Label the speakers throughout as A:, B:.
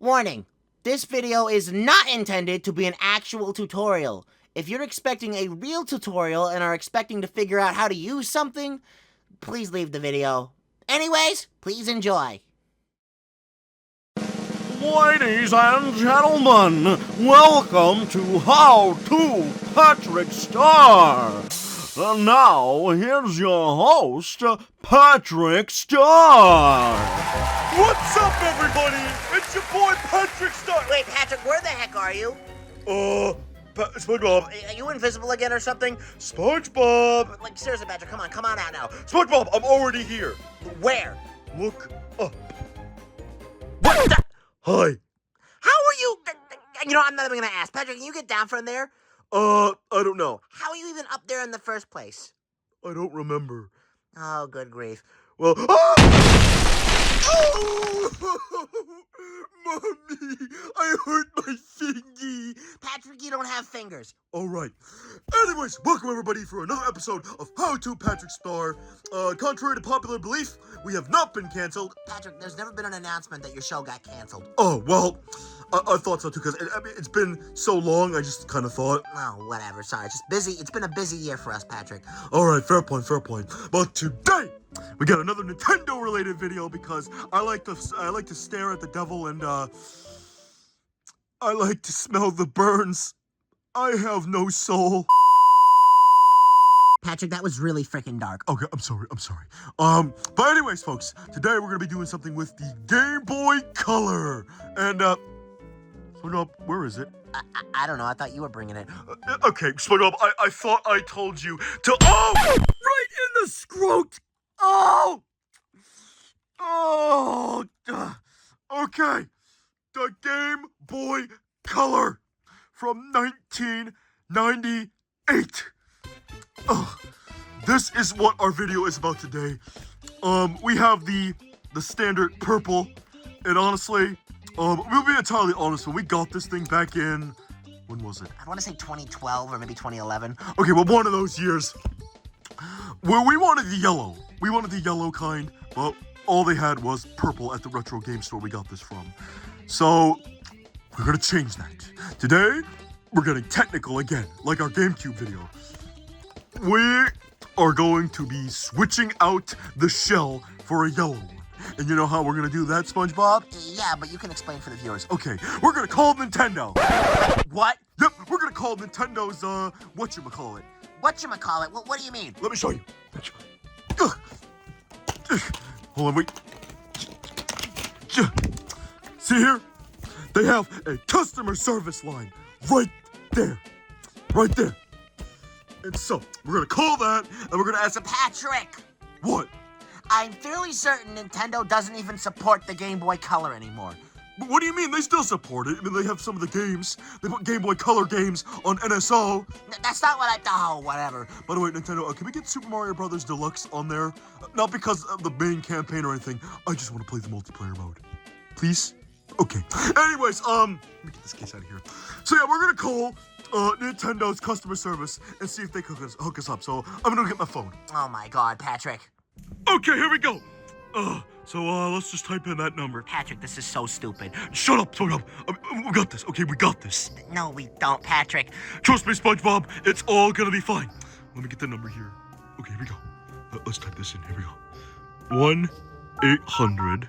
A: Warning, this video is not intended to be an actual tutorial. If you're expecting a real tutorial and are expecting to figure out how to use something, please leave the video. Anyways, please enjoy.
B: Ladies and gentlemen, welcome to How to Patrick Star. And now, here's your host, Patrick Star.
C: What's up, everybody? It's your boy, Patrick Star.
A: Wait, Patrick, where the heck are you?
C: SpongeBob.
A: Are you invisible again or something?
C: SpongeBob.
A: Like, seriously, Patrick, come on out now.
C: SpongeBob, I'm already here.
A: Where?
C: Look up.
A: What the?
C: Hi.
A: How are you? You know, I'm not even gonna ask. Patrick, can you get down from there?
C: I don't know.
A: How are you even up there in the first place?
C: I don't remember.
A: Oh, good grief.
C: Well, oh! Mommy, I hurt my thingy.
A: Patrick, you don't have fingers.
C: All right. Anyways, welcome everybody for another episode of How to Patrick Star. Contrary to popular belief, we have not been canceled.
A: Patrick, there's never been an announcement that your show got canceled.
C: Oh, well, I thought so too, because it's been so long, I just kind of thought.
A: Oh, whatever, sorry, it's just busy. It's been a busy year for us, Patrick.
C: All right, fair point. But today, we got another Nintendo-related video because I like to stare at the devil and, I like to smell the burns. I have no soul.
A: Patrick, that was really freaking dark.
C: Okay, I'm sorry. But anyways, folks, today we're gonna be doing something with the Game Boy Color. And, SpongeBob, where is it?
A: I don't know, I thought you were bringing it.
C: Okay, SpongeBob, I thought I told you to, oh! Right in the scrot! Oh! Oh! Okay, the Game Boy Color from 1998. Oh, this is what our video is about today. We have the standard purple, and honestly, we'll be entirely honest, when we got this thing back in, when was it?
A: I want to say 2012 or maybe 2011.
C: Okay, well, one of those years, where we wanted the yellow. We wanted the yellow kind, but all they had was purple at the retro game store we got this from. So, we're gonna change that. Today, we're getting technical again, like our GameCube video. We are going to be switching out the shell for a yellow one. And you know how we're gonna do that, SpongeBob?
A: Yeah, but you can explain for the viewers.
C: Okay, we're gonna call Nintendo.
A: What?
C: Yep, we're gonna call Nintendo's, whatchamacallit.
A: Whatchamacallit? What do you mean?
C: Let me show you. Hold on, wait. See here? They have a customer service line right there. Right there. And so, we're gonna call that, and we're gonna ask them,
A: Patrick!
C: what?
A: I'm fairly certain Nintendo doesn't even support the Game Boy Color anymore.
C: But what do you mean? They still support it. I mean, they have some of the games. They put Game Boy Color games on NSO.
A: That's not what oh, whatever.
C: By the way, Nintendo, can we get Super Mario Brothers Deluxe on there? Not because of the main campaign or anything. I just want to play the multiplayer mode. Please? Okay. Anyways, let me get this case out of here. So yeah, we're gonna call Nintendo's customer service and see if they can hook us up. So I'm gonna get my phone.
A: Oh my god, Patrick.
C: Okay, here we go. So let's just type in that number.
A: Patrick, this is so stupid.
C: Shut up. We got this. Okay, we got this.
A: No, we don't, Patrick.
C: Trust me, SpongeBob. It's all gonna be fine. Let me get the number here. Okay, here we go. Let's type this in. Here we go. 1-800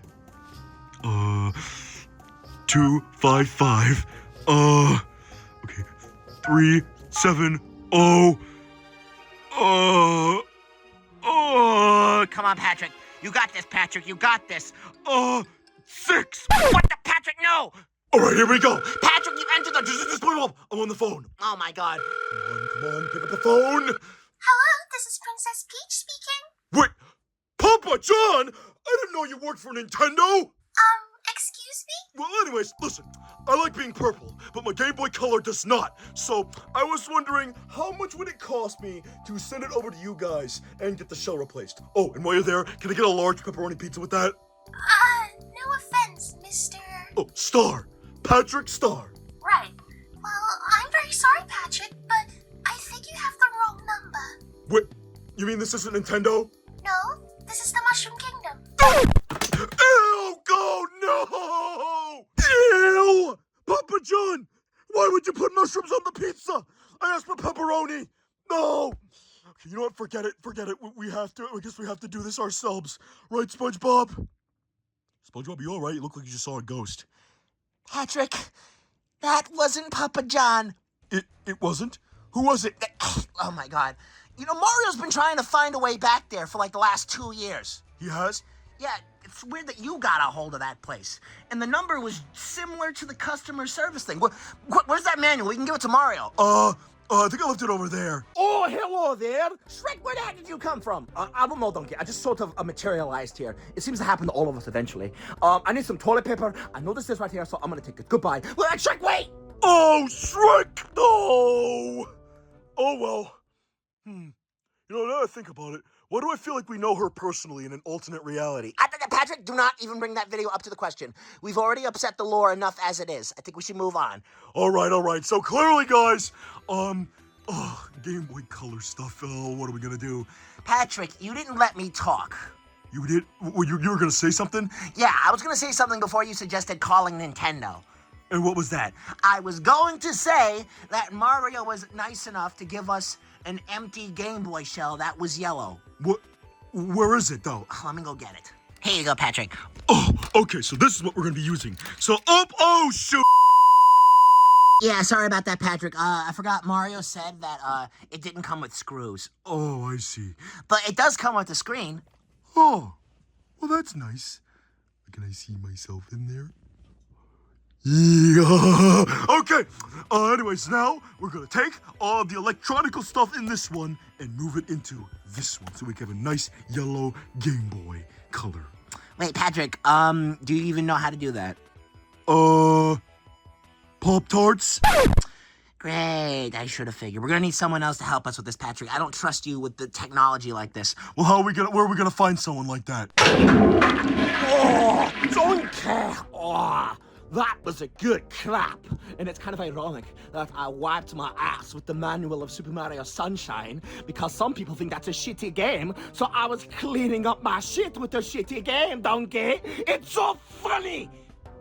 C: 255 okay, 370
A: Come on, Patrick. You got this, Patrick. You got this.
C: 6.
A: What the, Patrick? No!
C: All right, here we go.
A: Patrick, you entered the...
C: Just put it up. I'm on the phone.
A: Oh my god.
C: Come on, pick up the phone.
D: Hello, this is Princess Peach speaking.
C: Wait, Papa John? I didn't know you worked for Nintendo.
D: Excuse me?
C: Well, anyways, listen. I like being purple, but my Game Boy Color does not. So, I was wondering, how much would it cost me to send it over to you guys and get the shell replaced? Oh, and while you're there, can I get a large pepperoni pizza with that?
D: No offense, Mr.
C: Oh, Star. Patrick Star.
D: Right. Well, I'm very sorry, Patrick, but I think you have the wrong number.
C: Wait, you mean this isn't Nintendo?
D: No, this is the Mushroom Kingdom.
C: Ew, go, no! Ew! John, why would you put mushrooms on the pizza? I asked for pepperoni. No. Okay, you know what? Forget it. We have to. I guess we have to do this ourselves, right, SpongeBob? SpongeBob, you all right? You look like you just saw a ghost.
A: Patrick, that wasn't Papa John.
C: It wasn't? Who was it?
A: Oh my God. You know, Mario's been trying to find a way back there for like the last 2 years.
C: He has?
A: Yeah, it's weird that you got a hold of that place. And the number was similar to the customer service thing. Where's that manual? We can give it to Mario.
C: I think I left it over there.
E: Oh, hello there. Shrek, where the heck did you come from? I don't know, Donkey. I just sort of materialized here. It seems to happen to all of us eventually. I need some toilet paper. I know this is right here, so I'm gonna take it. Goodbye. Well, Shrek, wait!
C: Oh, Shrek! No! Oh, well. You know, now that I think about it, why do I feel like we know her personally in an alternate reality?
A: Patrick, do not even bring that video up to the question. We've already upset the lore enough as it is. I think we should move on.
C: All right. So clearly, guys, Game Boy Color stuff. What are we gonna do?
A: Patrick, you didn't let me talk.
C: You did? You were gonna say something?
A: Yeah, I was gonna say something before you suggested calling Nintendo.
C: And what was that?
A: I was going to say that Mario was nice enough to give us an empty Game Boy shell that was yellow.
C: What? Where is it, though?
A: Let me go get it. Here you go, Patrick.
C: Oh, okay, so this is what we're gonna be using. So, oh, shoot!
A: Yeah, sorry about that, Patrick. I forgot Mario said that, it didn't come with screws.
C: Oh, I see.
A: But it does come with the screen.
C: Oh, well, that's nice. Can I see myself in there? Yeah. Okay. Anyways, now we're gonna take all the electronical stuff in this one and move it into this one so we can have a nice yellow Game Boy Color.
A: Wait, Patrick, do you even know how to do that?
C: Pop-Tarts?
A: Great, I should have figured. We're gonna need someone else to help us with this, Patrick. I don't trust you with the technology like this.
C: Well, where are we gonna find someone like that?
E: Oh, Donkey! Oh, that was a good clap. And it's kind of ironic that I wiped my ass with the manual of Super Mario Sunshine because some people think that's a shitty game, so I was cleaning up my shit with a shitty game, Donkey. It's so funny!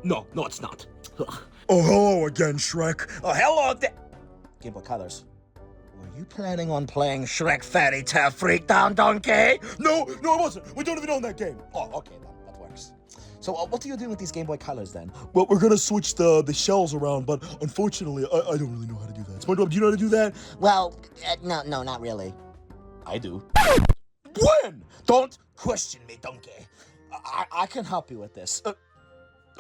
E: No, it's not. Ugh.
C: Oh, hello again, Shrek.
E: Oh, hello there. Game Boy Colors. Were you planning on playing Shrek Fairy Tale Freakdown, Donkey?
C: No, I wasn't. We don't even own that game.
E: Oh, okay, then. That works. So, what are you doing with these Game Boy Colors, then?
C: Well, we're gonna switch the shells around, but unfortunately, I don't really know how to do that. SpongeBob, do you know how to do that?
A: Well, no, not really.
E: I do.
C: When?
E: Don't question me, Donkey. I can help you with this.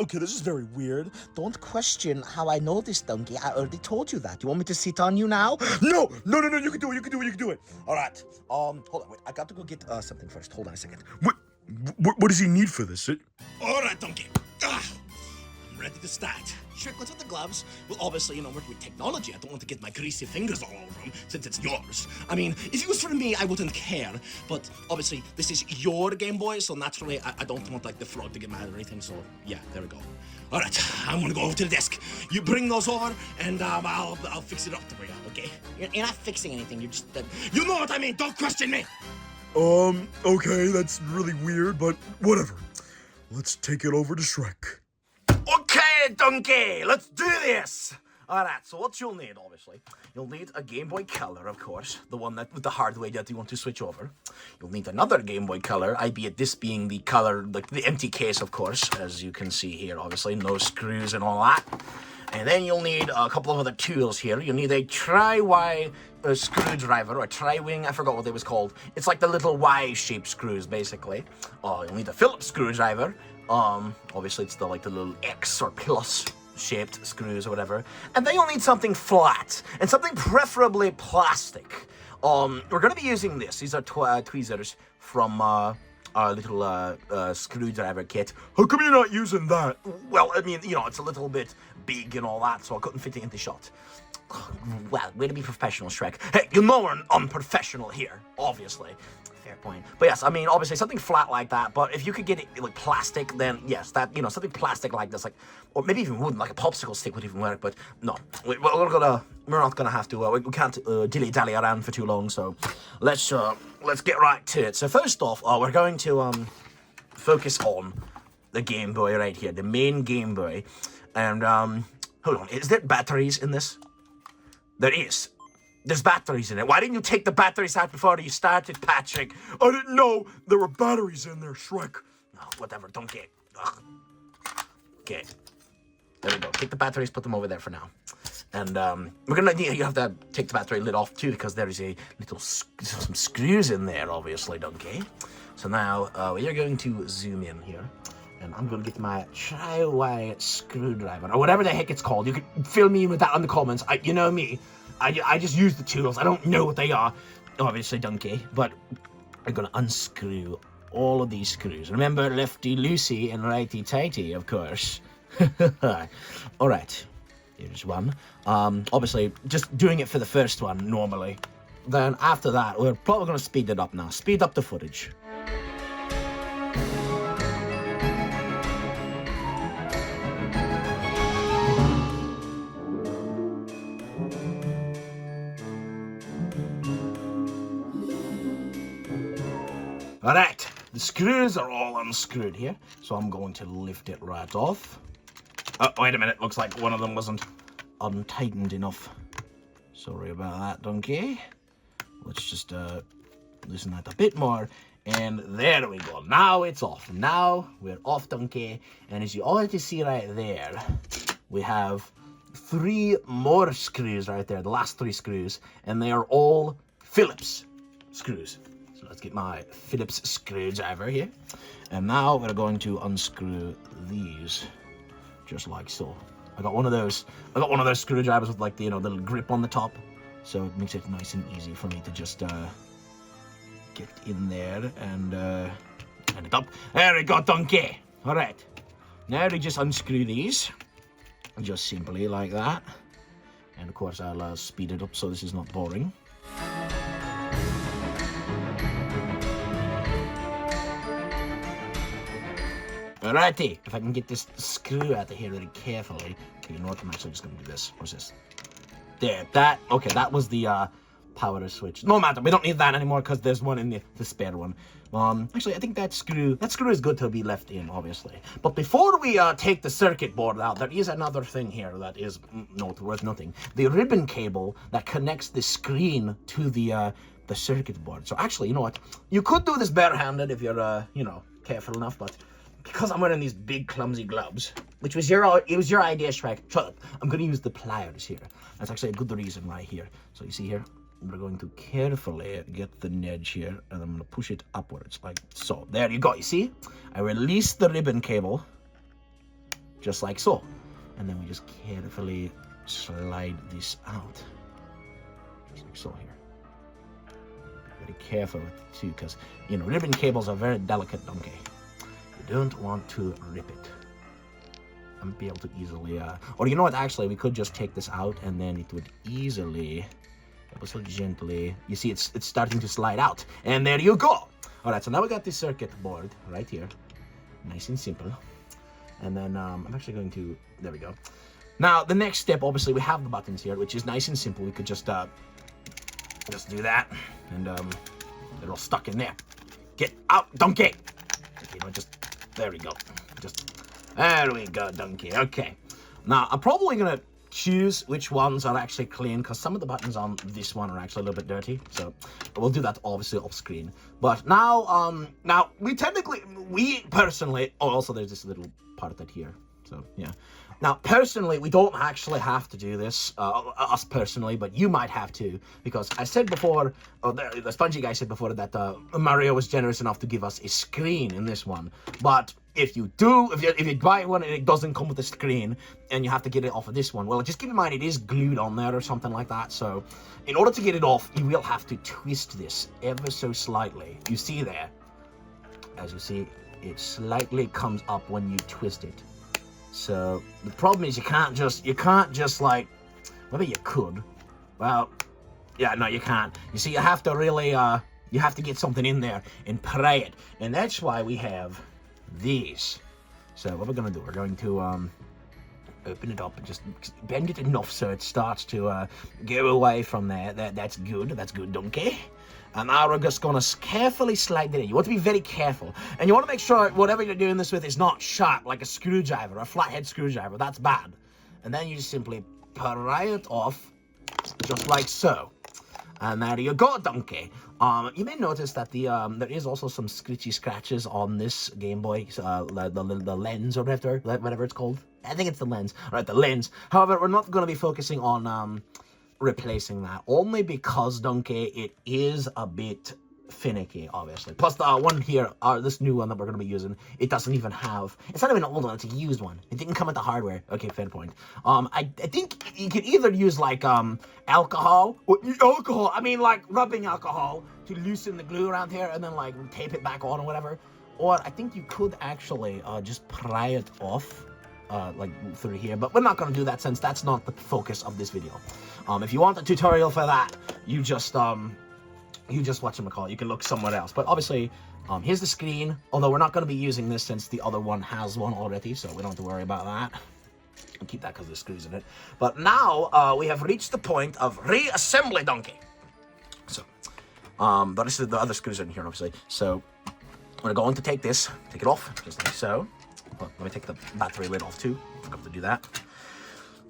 C: Okay, this is very weird.
E: Don't question how I know this, Donkey. I already told you that. You want me to sit on you now?
C: No, you can do it.
E: All right. Hold on. Wait, I got to go get something first. Hold on a second.
C: What does he need for this?
E: All right, Donkey. I'm ready to start. Shrek, what's with the gloves? Well, obviously, working with technology, I don't want to get my greasy fingers all over them, since it's yours. I mean, if it was for me, I wouldn't care. But, obviously, this is your Game Boy, so naturally, I don't want, the frog to get mad or anything, so, yeah, there we go. All right, I'm gonna go over to the desk. You bring those over, and, I'll fix it up for you, okay?
A: You're not fixing anything, you're just...
E: You know what I mean! Don't question me!
C: Okay, that's really weird, but whatever. Let's take it over to Shrek.
E: Okay, Donkey, let's do this! Alright, so what you'll need, obviously, you'll need a Game Boy Color, of course, the one that with the hardware that you want to switch over. You'll need another Game Boy Color, albeit this being the color, the empty case, of course, as you can see here, obviously, no screws and all that. And then you'll need a couple of other tools here. You'll need a tri-Y screwdriver, or a tri-wing, I forgot what it was called. It's like the little Y-shaped screws, basically. You'll need a Phillips screwdriver. Obviously it's the little X or plus shaped screws or whatever. And then you'll need something flat, and something preferably plastic. We're gonna be using this. These are tweezers from our little screwdriver kit.
C: How come you're not using that?
E: Well, I mean, it's a little bit big and all that, so I couldn't fit it in the shot. Well, way to be professional, Shrek. Hey, we're unprofessional here, obviously. Fair point. But yes, I mean, obviously something flat like that, but if you could get it like plastic, then yes, that, something plastic like this, or maybe even wooden, like a popsicle stick would even work, but no. We're not gonna have to, we can't dilly-dally around for too long, so let's get right to it. So first off, we're going to, focus on the Game Boy right here, the main Game Boy, and, Hold on, is there batteries in this? There is. There's batteries in it. Why didn't you take the batteries out before you started, Patrick?
C: I didn't know there were batteries in there, Shrek.
E: Oh, whatever, don't get. Ugh. Okay. There we go. Take the batteries, put them over there for now. And we're gonna need, you have to take the battery lid off too, because there is a little some screws in there, obviously, Donkey. So now we are going to zoom in here, and I'm gonna get my tri-wire screwdriver, or whatever the heck it's called. You can fill me in with that in the comments. You know me. I just use the tools. I don't know what they are, obviously, Donkey. But I'm gonna unscrew all of these screws. Remember, lefty loosey and righty tighty, of course. All right. Here's one. Obviously, just doing it for the first one normally. Then after that, we're probably going to speed it up now. Speed up the footage. All right, the screws are all unscrewed here, so I'm going to lift it right off. Oh, wait a minute, looks like one of them wasn't untightened enough. Sorry about that, Donkey. Let's just loosen that a bit more, and there we go. Now it's off. Now we're off, Donkey, and as you already see right there, we have 3 more screws right there, the last 3 screws, and they are all Phillips screws. So let's get my Phillips screwdriver here, and now we're going to unscrew these. Just like so. I got one of those screwdrivers with like the little grip on the top, so it makes it nice and easy for me to just get in there and turn it up. There we go, Donkey. All right. Now we just unscrew these, just simply like that. And of course I'll speed it up so this is not boring. Alrighty, if I can get this screw out of here really carefully. Okay, you know what, I'm actually just gonna do this. What's this? There, okay, that was the power switch. No matter, we don't need that anymore because there's one in the spare one. Actually, I think that screw is good to be left in, obviously. But before we take the circuit board out, there is another thing here that is worth nothing. The ribbon cable that connects the screen to the circuit board. So actually, you know what? You could do this barehanded if you're, careful enough, but because I'm wearing these big clumsy gloves, which was your idea, Shrek. Shut up. I'm gonna use the pliers here. That's actually a good reason right here. So you see here, we're going to carefully get the edge here, and I'm gonna push it upwards like so. There you go. You see? I release the ribbon cable, just like so, and then we just carefully slide this out, just like so here. Be very careful with it too, because ribbon cables are very delicate, Donkey. Don't want to rip it and be able to easily or you know what, actually we could just take this out and then it would easily, ever so gently, you see it's starting to slide out, and there you go. All right, so now we got this circuit board right here, nice and simple, and then I'm actually going to, there we go. Now the next step, obviously we have the buttons here, which is nice and simple. We could just do that, and they're all stuck in there. Get out, Donkey. There we go. There we go, Donkey. Okay. Now, I'm probably going to choose which ones are actually clean, because some of the buttons on this one are actually a little bit dirty. So, we'll do that, obviously, off screen. But now, we personally, also there's this little part that here. So, yeah. Now, personally, we don't actually have to do this, us personally, but you might have to, because I said before, the Spongy guy said before that Mario was generous enough to give us a screen in this one. But if you buy one and it doesn't come with a screen, and you have to get it off of this one, well, just keep in mind it is glued on there or something like that. So, in order to get it off, you will have to twist this ever so slightly. You see there, as you see, it slightly comes up when you twist it. So the problem is you can't just like, maybe you could. Well, yeah, no, you can't. You see, you have to really, you have to get something in there and pry it. And that's why we have these. So what we're going to do, we're going to open it up and just bend it enough so it starts to go away from there. That's good, Donkey. And now we're just going to carefully slide it in. You want to be very careful. And you want to make sure whatever you're doing this with is not sharp, like a screwdriver, a flathead screwdriver. That's bad. and then you simply pry it off, just like so. And there you go, donkey. You may notice that there is also some scritchy scratches on this Game Boy, the lens or whatever it's called. I think it's the lens. All right, the lens. However, we're not going to be focusing on replacing that, only because, donkey, it is a bit finicky, obviously. Plus, the one here, this new one that we're going to be using, it doesn't even have, it's not even an old one, it's a used one. It didn't come with the hardware. Okay, fair point. I think you could either use, like, alcohol, I mean, like, rubbing alcohol to loosen the glue around here and then, like, tape it back on or whatever. Or I think you could actually just pry it off, like, through here. But we're not going to do that since that's not the focus of this video. If you want a tutorial for that, you just whatchamacallit, you can look somewhere else. But obviously, here's the screen, although we're not going to be using this since the other one has one already, so we don't have to worry about that. I'll keep that because there's screws in it. But now, we have reached the point of reassembly, donkey. So, but this is the other screws in here, obviously. So, we're going to take it off, just like so. Oh, let me take the battery lid off too. I forgot to do that.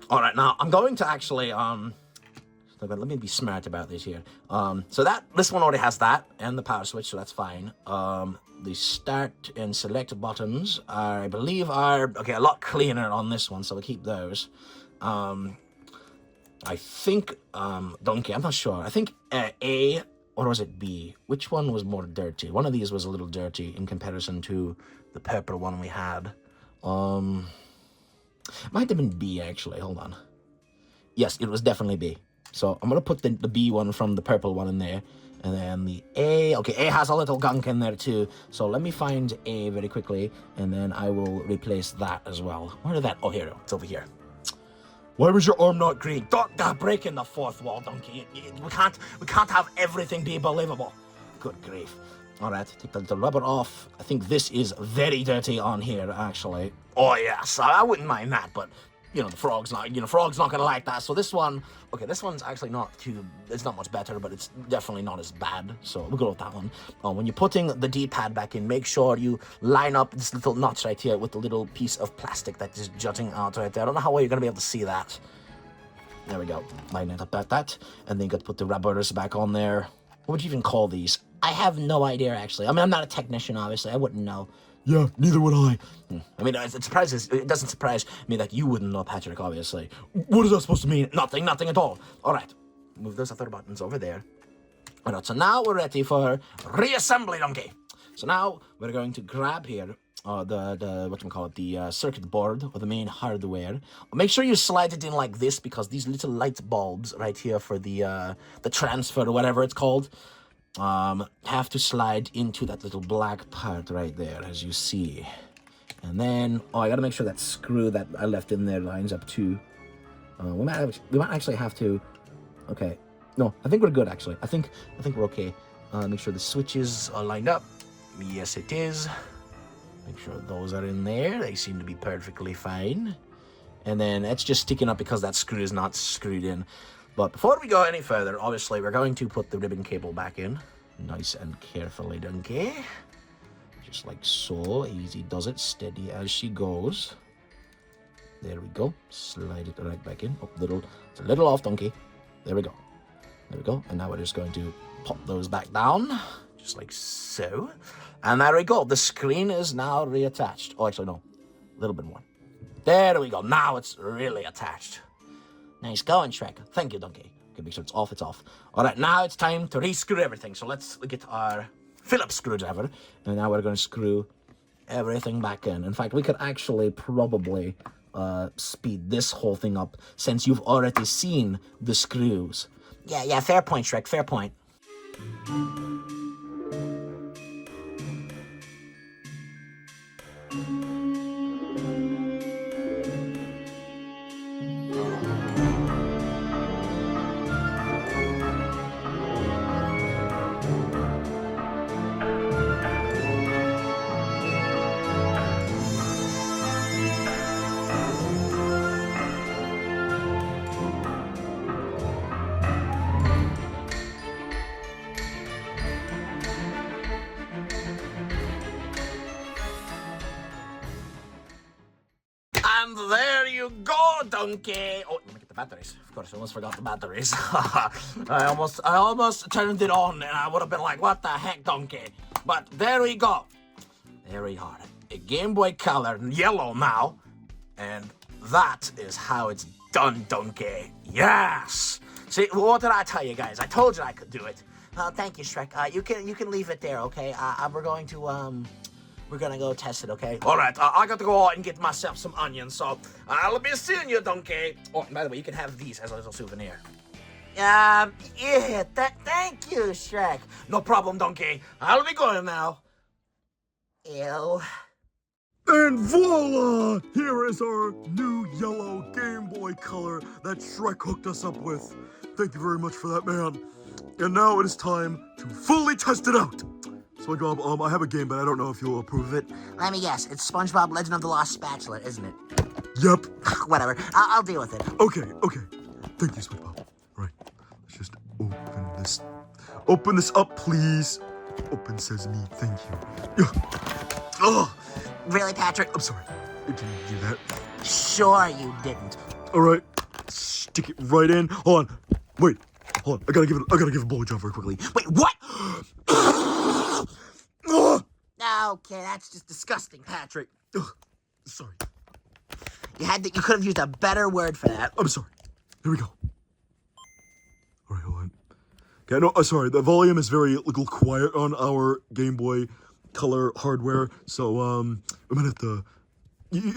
E: Alright, now, I'm going to actually, let me be smart about this here. So this one already has that and the power switch, so that's fine. The start and select buttons I believe are a lot cleaner on this one, so we'll keep those. I think donkey, I'm not sure. I think A, or was it B? Which one was more dirty? One of these was a little dirty in comparison to the purple one we had. Might have been B actually. Hold on. Yes, it was definitely B. So I'm going to put the B one from the purple one in there. And then the A. Okay, A has a little gunk in there too. So let me find A very quickly. And then I will replace that as well. Where did that? Oh, here. It's over here. Why was your arm not green? Don't break in the fourth wall, donkey. We can't have everything be believable. Good grief. All right, take the rubber off. I think this is very dirty on here, actually. Oh, yes. I wouldn't mind that, but... the frog's not gonna like that. So this one, this one's actually it's not much better, but it's definitely not as bad. So we'll go with that one. When you're putting the D-pad back in, make sure you line up this little notch right here with the little piece of plastic that is jutting out right there. I don't know how well you're gonna be able to see that. There we go. Line it up like that. And then you got to put the rubbers back on there. What would you even call these? I have no idea, actually. I mean, I'm not a technician, obviously. I wouldn't know.
C: Yeah, neither would I.
E: I mean, it doesn't surprise me that you wouldn't know, Patrick, obviously. What is that supposed to mean? Nothing at all. All right, move those other buttons over there. All right, so now we're ready for reassembly, donkey. So now we're going to grab here the circuit board or the main hardware. Make sure you slide it in like this because these little light bulbs right here for the transfer or whatever it's called. Have to slide into that little black part right there, as you see. And then, I gotta make sure that screw that I left in there lines up too. We might actually have to, okay. No, I think we're good, actually. I think we're okay. Make sure the switches are lined up. Yes, it is. Make sure those are in there. They seem to be perfectly fine. And then it's just sticking up because that screw is not screwed in. But before we go any further, obviously, we're going to put the ribbon cable back in. Nice and carefully, donkey. Just like so. Easy does it. Steady as she goes. There we go. Slide it right back in. Oh, it's a little off, donkey. There we go. There we go. And now we're just going to pop those back down. Just like so. And there we go. The screen is now reattached. Oh, actually, no. A little bit more. There we go. Now it's really attached. Nice going, Shrek. Thank you, donkey. Okay, make sure it's off, it's off. All right, now it's time to re-screw everything. So let's get our Phillips screwdriver. And now we're going to screw everything back in. In fact, we could actually probably speed this whole thing up since you've already seen the screws. Yeah, fair point, Shrek, fair point. donkey. Oh, let me get the batteries. Of course, I almost forgot the batteries. I almost turned it on, and I would have been like, what the heck, donkey? But there we go. There we are. A Game Boy Color yellow now. And that is how it's done, donkey. Yes! See, what did I tell you guys? I told you I could do it.
A: Thank you, Shrek. You can leave it there, okay? We're gonna go test it, okay?
E: All right, I got to go out and get myself some onions, so I'll be seeing you, donkey. Oh, and by the way, you can have these as a little souvenir.
A: Thank you, Shrek.
E: No problem, donkey. I'll be going now.
A: Ew.
C: And voila! Here is our new yellow Game Boy Color that Shrek hooked us up with. Thank you very much for that, man. And now it is time to fully test it out. SpongeBob, I have a game, but I don't know if you'll approve of it.
A: Let me guess. It's SpongeBob Legend of the Lost Spatula, isn't it?
C: Yep.
A: Whatever. I'll deal with it.
C: Okay. Thank you, SpongeBob. All right, let's just open this up, please. Open sesame, thank you. Oh,
A: Really, Patrick?
C: I'm sorry. I didn't do that.
A: Sure you didn't.
C: All right, stick it right in. Hold on. Wait. Hold on. I gotta give it a blowjob very quickly.
A: Wait, what?
C: Ugh.
A: Okay, that's just disgusting, Patrick.
C: Ugh. Sorry.
A: You could have used a better word for that.
C: I'm sorry. Here we go. All right, hold on. Okay, no, sorry. The volume is very little quiet on our Game Boy Color hardware, so I'm gonna have to.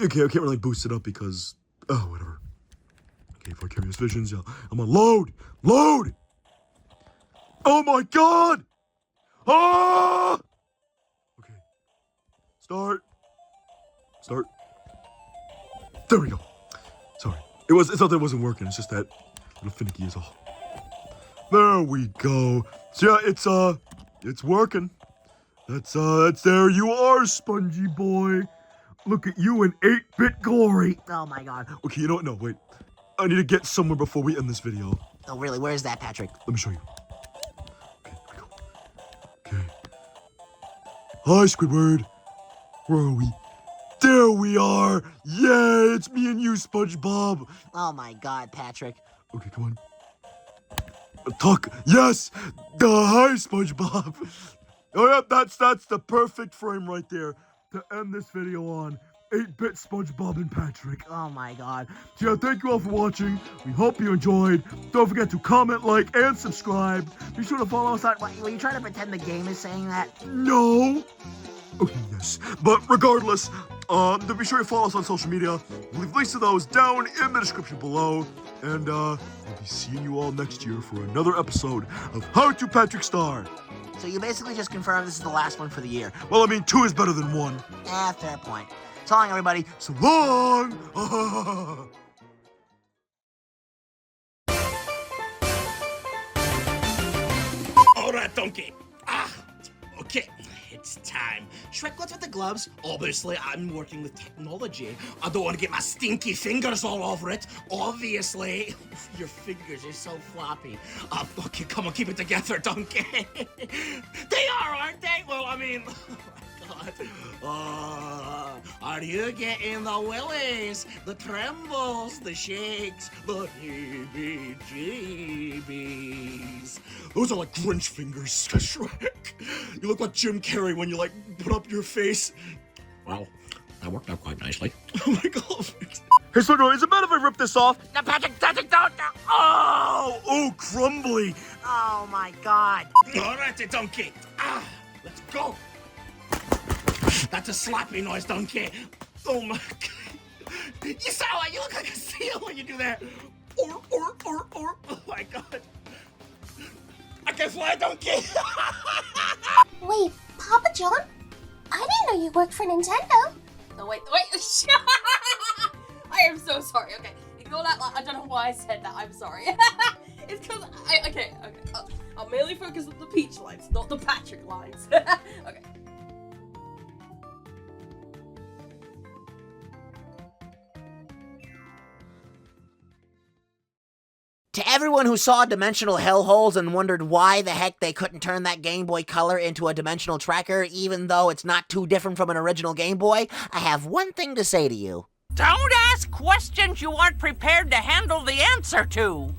C: Okay, I can't really boost it up because whatever. Okay, for Curious Visions, yeah, I'm on load. Oh my God! Ah! Okay, start. There we go. Sorry, it's not that it wasn't working. It's just that little finicky is all. There we go. So yeah, it's working. That's there you are, Spongy boy. Look at you in 8-bit glory.
A: Oh my God.
C: Okay, you know what? No, wait. I need to get somewhere before we end this video.
A: Oh really? Where is that, Patrick?
C: Let me show you. Okay, here we go. Okay. Hi, Squidward. Where are we? There we are. Yeah, it's me and you, SpongeBob.
A: Oh my God, Patrick.
C: Okay, come on. Talk. Yes. Hi, SpongeBob. Oh yeah, that's the perfect frame right there to end this video on. 8-bit SpongeBob and Patrick.
A: Oh my God.
C: So yeah, thank you all for watching. We hope you enjoyed. Don't forget to comment, like, and subscribe. Be sure to follow us on.
A: Were you trying to pretend the game is saying that?
C: No. Okay, yes. But regardless, be sure to follow us on social media. We'll leave links to those down in the description below. And we'll be seeing you all next year for another episode of How to Patrick Star.
A: So you basically just confirmed this is the last one for the year.
C: Well, I mean, 2 is better than 1.
A: Fair point. So long, everybody.
C: So long!
E: All right, donkey. Okay. It's time. Shrek, what's with the gloves? Obviously, I'm working with technology. I don't want to get my stinky fingers all over it. Obviously. Your fingers are so floppy. Okay, come on, keep it together, donkey. They are, aren't they? Well, I mean... Oh, are you getting the willies, the trembles, the shakes, the heebie-jeebies? Those are like Grinch fingers, Shrek. You look like Jim Carrey when you like put up your face. Well, that worked out quite nicely. Oh my God.
C: Hey, Squidward, is it bad if I rip this off?
A: No, Patrick, don't.
C: Oh, crumbly.
A: Oh my God.
E: All right, donkey. Let's go. That's a slappy noise, donkey. Oh my God. You sound like you look like a seal when you do that. Or. Oh my God. I can fly, donkey.
D: Wait, Papa John? I didn't know you worked for Nintendo.
F: No, wait. I am so sorry. Okay, ignore that. I don't know why I said that. I'm sorry. It's because okay. I'll mainly focus on the Peach lines, not the Patrick lines. Okay.
A: To everyone who saw dimensional hellholes and wondered why the heck they couldn't turn that Game Boy Color into a dimensional tracker, even though it's not too different from an original Game Boy, I have one thing to say to you.
G: Don't ask questions you aren't prepared to handle the answer to.